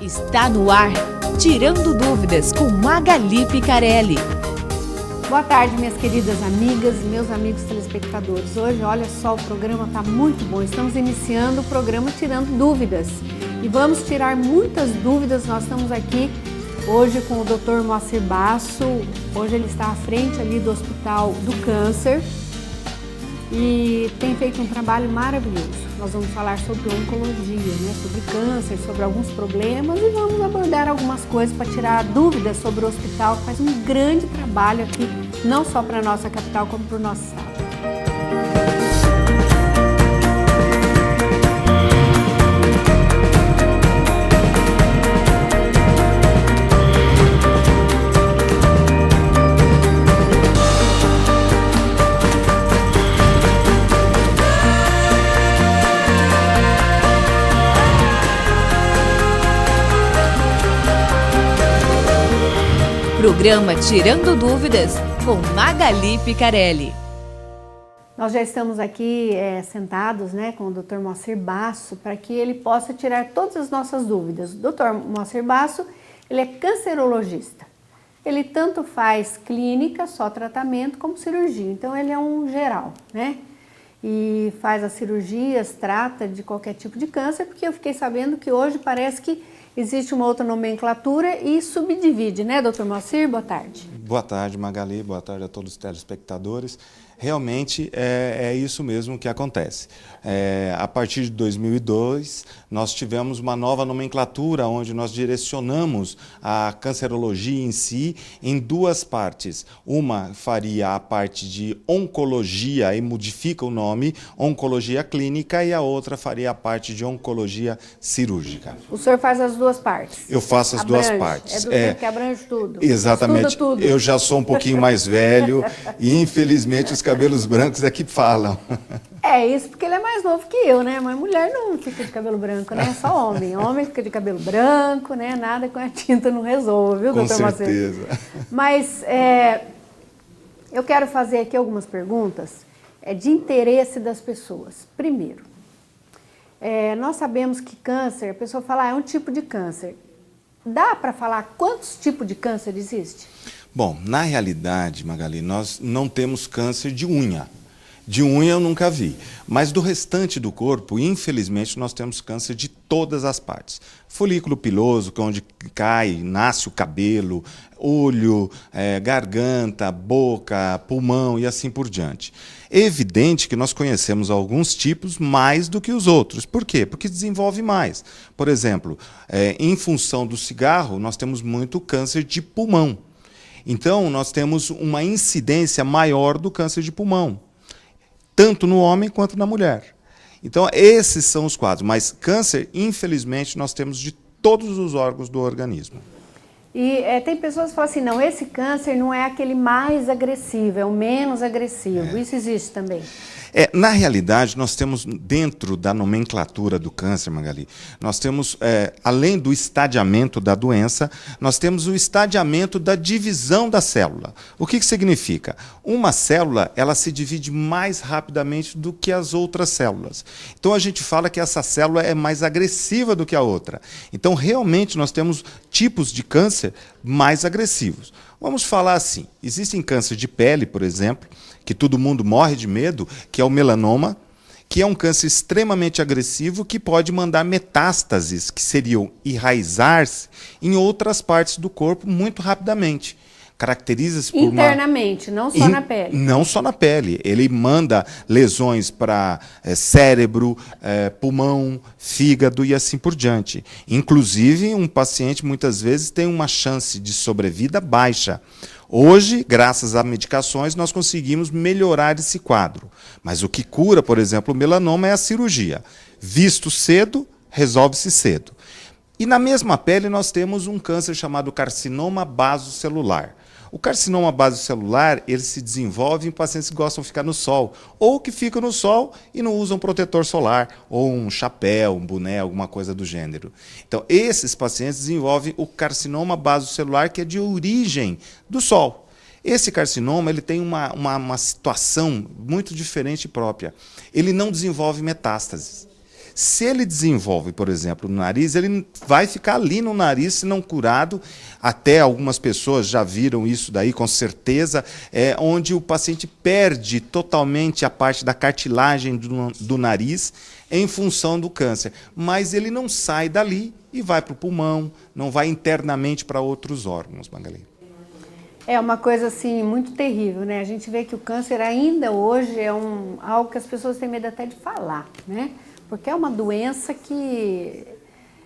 Está no ar, Tirando Dúvidas, com Magali Picarelli. Boa tarde, minhas queridas amigas, meus amigos telespectadores. Hoje, olha só, o programa está muito bom. Estamos iniciando o programa Tirando Dúvidas. E vamos tirar muitas dúvidas. Nós estamos aqui hoje com o Dr. Moacir Basso. Hoje ele está à frente ali do Hospital do Câncer e tem feito um trabalho maravilhoso. Nós vamos falar sobre oncologia, sobre câncer, sobre alguns problemas e vamos abordar algumas coisas para tirar dúvidas sobre o hospital, que faz um grande trabalho aqui, não só para a nossa capital, como para o nosso estado. Programa Tirando Dúvidas, com Magali Picarelli. Nós já estamos aqui sentados com o Dr. Moacir Basso para que ele possa tirar todas as nossas dúvidas. O Dr. Moacir Basso, ele é cancerologista. Ele tanto faz clínica, só tratamento, como cirurgia. Então ele é um geral, E faz as cirurgias, trata de qualquer tipo de câncer, porque eu fiquei sabendo que hoje parece que existe uma outra nomenclatura e subdivide, doutor Moacir? Boa tarde. Boa tarde, Magali. Boa tarde a todos os telespectadores. Realmente é isso mesmo que acontece. A partir de 2002, nós tivemos uma nova nomenclatura, onde nós direcionamos a cancerologia em si em duas partes. Uma faria a parte de oncologia e modifica o nome, oncologia clínica, e a outra faria a parte de oncologia cirúrgica. O senhor faz as duas partes? Eu faço as duas partes. É do tempo que abrange tudo? Exatamente. Estuda tudo. Eu já sou um pouquinho mais velho e, infelizmente, os cabelos brancos é que falam. É isso, porque ele é mais novo que eu, Mas mulher não fica de cabelo branco, É só homem. Homem fica de cabelo branco, Nada com a tinta não resolve, viu, doutor Moacir? Com certeza. Mas eu quero fazer aqui algumas perguntas de interesse das pessoas. Primeiro, nós sabemos que câncer, a pessoa fala, é um tipo de câncer. Dá para falar quantos tipos de câncer existe? Bom, na realidade, Magali, nós não temos câncer de unha. De unha eu nunca vi. Mas do restante do corpo, infelizmente, nós temos câncer de todas as partes. Folículo piloso, que é onde cai, nasce o cabelo, olho, garganta, boca, pulmão e assim por diante. É evidente que nós conhecemos alguns tipos mais do que os outros. Por quê? Porque desenvolve mais. Por exemplo, em função do cigarro, nós temos muito câncer de pulmão. Então, nós temos uma incidência maior do câncer de pulmão, tanto no homem quanto na mulher. Então, esses são os quadros. Mas câncer, infelizmente, nós temos de todos os órgãos do organismo. E tem pessoas que falam assim, não, esse câncer não é aquele mais agressivo, é o menos agressivo. Isso existe também? Na realidade, nós temos dentro da nomenclatura do câncer, Magali, nós temos, além do estadiamento da doença, nós temos o estadiamento da divisão da célula. O que significa? Uma célula, ela se divide mais rapidamente do que as outras células. Então, a gente fala que essa célula é mais agressiva do que a outra. Então, realmente, nós temos tipos de câncer mais agressivos. Vamos falar assim, existem câncer de pele, por exemplo, que todo mundo morre de medo, que é o melanoma, que é um câncer extremamente agressivo que pode mandar metástases, que seriam enraizar-se em outras partes do corpo muito rapidamente. Caracteriza-se por internamente, não só na pele. Não só na pele. Ele manda lesões para cérebro, pulmão, fígado e assim por diante. Inclusive, um paciente muitas vezes tem uma chance de sobrevida baixa. Hoje, graças a medicações, nós conseguimos melhorar esse quadro. Mas o que cura, por exemplo, o melanoma é a cirurgia. Visto cedo, resolve-se cedo. E na mesma pele nós temos um câncer chamado carcinoma basocelular. O carcinoma basocelular, ele se desenvolve em pacientes que gostam de ficar no sol, ou que ficam no sol e não usam protetor solar, ou um chapéu, um boné, alguma coisa do gênero. Então, esses pacientes desenvolvem o carcinoma basocelular, que é de origem do sol. Esse carcinoma ele tem uma situação muito diferente e própria. Ele não desenvolve metástases. Se ele desenvolve, por exemplo, no nariz, ele vai ficar ali no nariz, se não curado. Até algumas pessoas já viram isso daí, com certeza, onde o paciente perde totalmente a parte da cartilagem do nariz em função do câncer. Mas ele não sai dali e vai para o pulmão, não vai internamente para outros órgãos, Magali. É uma coisa assim muito terrível, né? A gente vê que o câncer ainda hoje é algo que as pessoas têm medo até de falar, né? Porque é uma doença que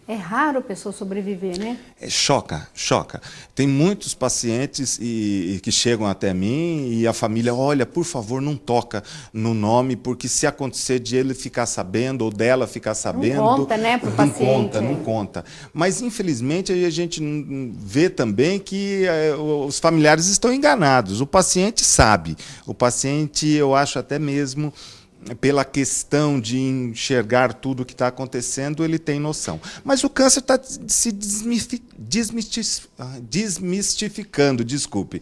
é raro a pessoa sobreviver, né? Choca. Tem muitos pacientes que chegam até mim e a família, olha, por favor, não toca no nome, porque se acontecer de ele ficar sabendo ou dela ficar sabendo... Não conta, né, para o paciente. Não conta. Mas, infelizmente, a gente vê também que os familiares estão enganados. O paciente sabe. O paciente, eu acho até mesmo... pela questão de enxergar tudo o que está acontecendo, ele tem noção. Mas o câncer está se desmistificando, desculpe.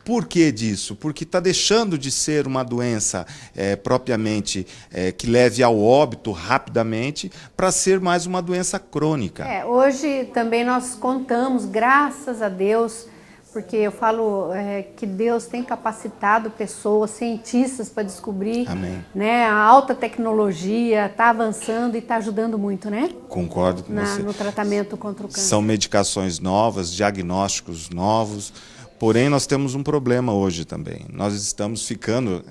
Por que disso? Porque está deixando de ser uma doença propriamente que leve ao óbito rapidamente para ser mais uma doença crônica. Hoje também nós contamos, graças a Deus, porque eu falo que Deus tem capacitado pessoas, cientistas para descobrir. Amém. Né, a alta tecnologia está avançando e está ajudando muito, né? Concordo com você. No tratamento contra o câncer. São medicações novas, diagnósticos novos. Porém, nós temos um problema hoje também. Nós estamos ficando,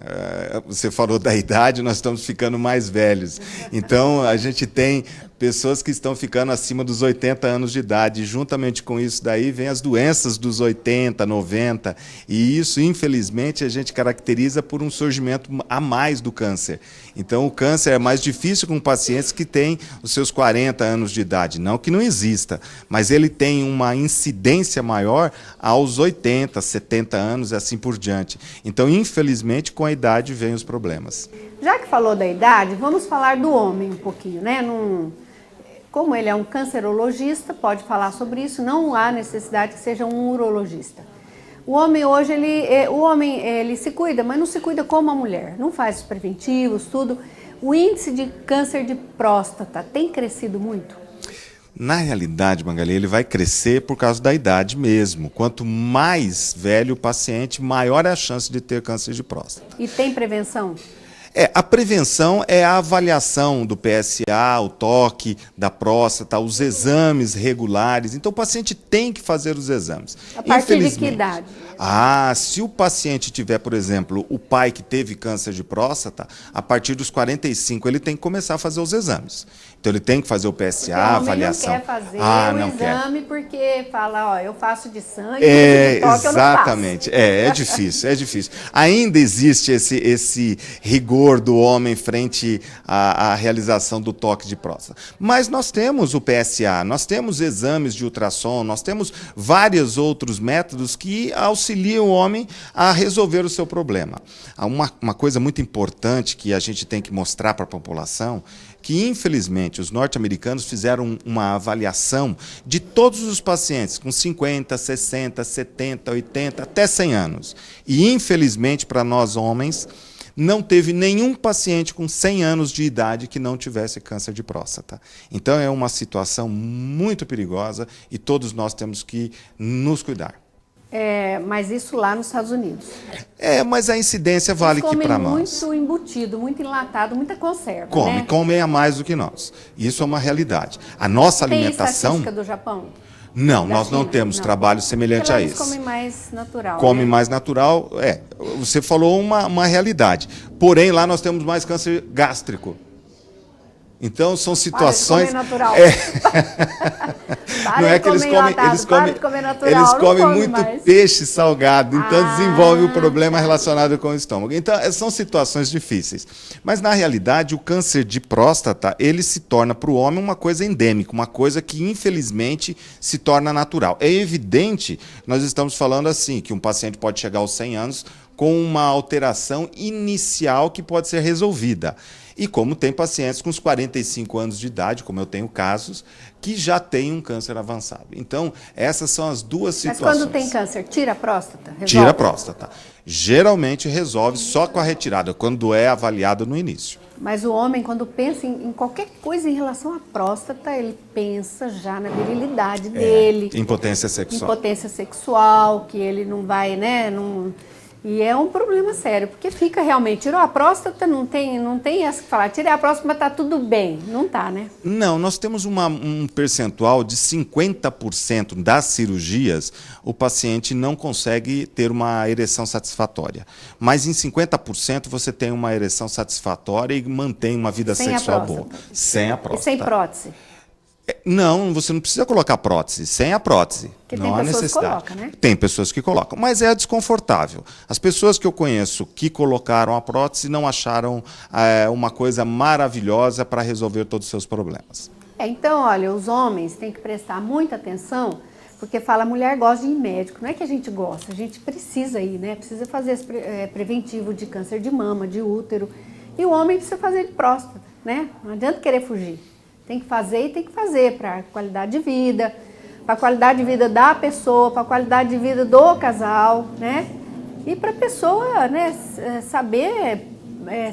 você falou da idade, nós estamos ficando mais velhos. Então, a gente tem pessoas que estão ficando acima dos 80 anos de idade. E, juntamente com isso daí, vem as doenças dos 80, 90. E isso, infelizmente, a gente caracteriza por um surgimento a mais do câncer. Então, o câncer é mais difícil com pacientes que têm os seus 40 anos de idade. Não que não exista, mas ele tem uma incidência maior aos 80, 70 anos e assim por diante. Então, infelizmente, com a idade vem os problemas. Já que falou da idade, vamos falar do homem um pouquinho, né? Como ele é um cancerologista, pode falar sobre isso, não há necessidade que seja um urologista. O homem hoje, ele se cuida, mas não se cuida como a mulher, não faz os preventivos, tudo. O índice de câncer de próstata tem crescido muito? Na realidade, Magali, ele vai crescer por causa da idade mesmo. Quanto mais velho o paciente, maior é a chance de ter câncer de próstata. E tem prevenção? A prevenção é a avaliação do PSA, o toque da próstata, os exames regulares. Então, o paciente tem que fazer os exames. A partir de que idade? Se o paciente tiver, por exemplo, o pai que teve câncer de próstata, a partir dos 45 ele tem que começar a fazer os exames. Então, ele tem que fazer o PSA, a avaliação. Não quer fazer o exame porque fala, eu faço de sangue, de toque exatamente. Eu não faço. É difícil. Ainda existe esse rigor do homem frente à realização do toque de próstata. Mas nós temos o PSA, nós temos exames de ultrassom, nós temos vários outros métodos que auxiliam o homem a resolver o seu problema. Uma coisa muito importante que a gente tem que mostrar para a população, que infelizmente os norte-americanos fizeram uma avaliação de todos os pacientes com 50, 60, 70, 80, até 100 anos. E infelizmente para nós homens, não teve nenhum paciente com 100 anos de idade que não tivesse câncer de próstata. Então é uma situação muito perigosa e todos nós temos que nos cuidar. Mas isso lá nos Estados Unidos. Mas a incidência vale aqui para nós. Muito embutido, muito enlatado, muita conserva, comem a mais do que nós. Isso é uma realidade. A nossa alimentação... Tem estatística do Japão? Não, nós não temos trabalho semelhante a esse. Eles comem mais natural. Comem mais natural, você falou uma realidade. Porém, lá nós temos mais câncer gástrico. Então, são situações... Para de comer natural. Não é que eles comem muito peixe salgado, então desenvolve o problema relacionado com o estômago. Então, são situações difíceis. Mas, na realidade, o câncer de próstata, ele se torna para o homem uma coisa endêmica, uma coisa que, infelizmente, se torna natural. É evidente, nós estamos falando assim, que um paciente pode chegar aos 100 anos com uma alteração inicial que pode ser resolvida. E como tem pacientes com os 45 anos de idade, como eu tenho casos, que já têm um câncer avançado. Então, essas são as duas situações. Mas quando tem câncer, tira a próstata? Resolve? Tira a próstata. Geralmente resolve só com a retirada, quando é avaliado no início. Mas o homem, quando pensa em qualquer coisa em relação à próstata, ele pensa já na virilidade dele. Impotência sexual. Impotência sexual, que ele não vai, né? E é um problema sério, porque fica realmente, tirou a próstata, não tem essa que falar, tirei a próstata, mas tá tudo bem. Não tá, né? Não, nós temos um percentual de 50% das cirurgias, o paciente não consegue ter uma ereção satisfatória. Mas em 50% você tem uma ereção satisfatória e mantém uma vida sexual boa. Sem a próstata. E sem prótese? Não, você não precisa colocar prótese, sem a prótese. Porque não tem há pessoas necessidade. que colocam, né? Tem pessoas que colocam, mas é desconfortável. As pessoas que eu conheço que colocaram a prótese não acharam uma coisa maravilhosa para resolver todos os seus problemas. Então, olha, os homens têm que prestar muita atenção, porque fala, a mulher gosta de ir médico. Não é que a gente gosta, a gente precisa ir, né? Precisa fazer esse preventivo de câncer de mama, de útero. E o homem precisa fazer de próstata, né? Não adianta querer fugir. Tem que fazer e tem que fazer para a qualidade de vida, para a qualidade de vida da pessoa, para a qualidade de vida do casal, né? E para a pessoa, né, saber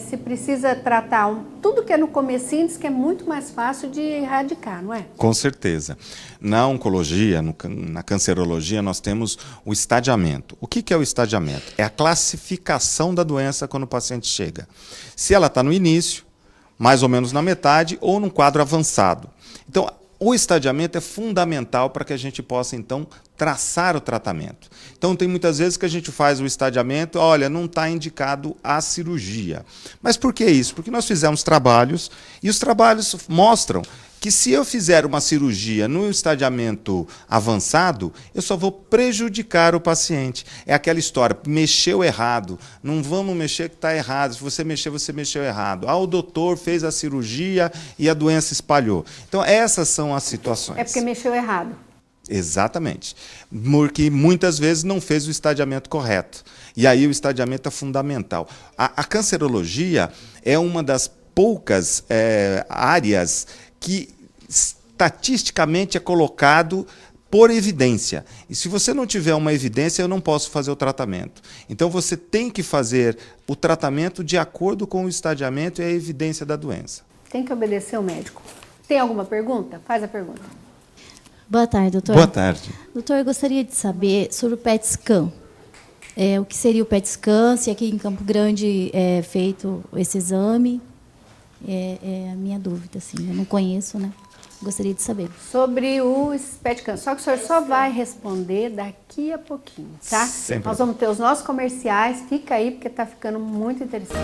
se precisa tratar tudo que é no comecinho, diz que é muito mais fácil de erradicar, não é? Com certeza. Na oncologia, na cancerologia, nós temos o estadiamento. O que é o estadiamento? É a classificação da doença quando o paciente chega. Se ela está no início, mais ou menos na metade, ou num quadro avançado. Então, o estadiamento é fundamental para que a gente possa, então, traçar o tratamento. Então, tem muitas vezes que a gente faz o estadiamento, olha, não está indicado a cirurgia. Mas por que isso? Porque nós fizemos trabalhos, e os trabalhos mostram que se eu fizer uma cirurgia no estadiamento avançado, eu só vou prejudicar o paciente. É aquela história, mexeu errado, não vamos mexer que está errado, se você mexeu errado. O doutor fez a cirurgia e a doença espalhou. Então, essas são as situações. É porque mexeu errado. Exatamente. Porque muitas vezes não fez o estadiamento correto. E aí o estadiamento é fundamental. A cancerologia é uma das poucas áreas que estatisticamente é colocado por evidência. E se você não tiver uma evidência, eu não posso fazer o tratamento. Então você tem que fazer o tratamento de acordo com o estadiamento e a evidência da doença. Tem que obedecer o médico. Tem alguma pergunta? Faz a pergunta. Boa tarde, doutor. Boa tarde. Doutor, eu gostaria de saber sobre o PET scan. O que seria o PET scan, se aqui em Campo Grande é feito esse exame. É a minha dúvida, assim, eu não conheço, né? Gostaria de saber. Sobre o PET scan, só que o senhor só vai responder daqui a pouquinho, tá? Sempre. Nós vamos ter os nossos comerciais, fica aí porque tá ficando muito interessante.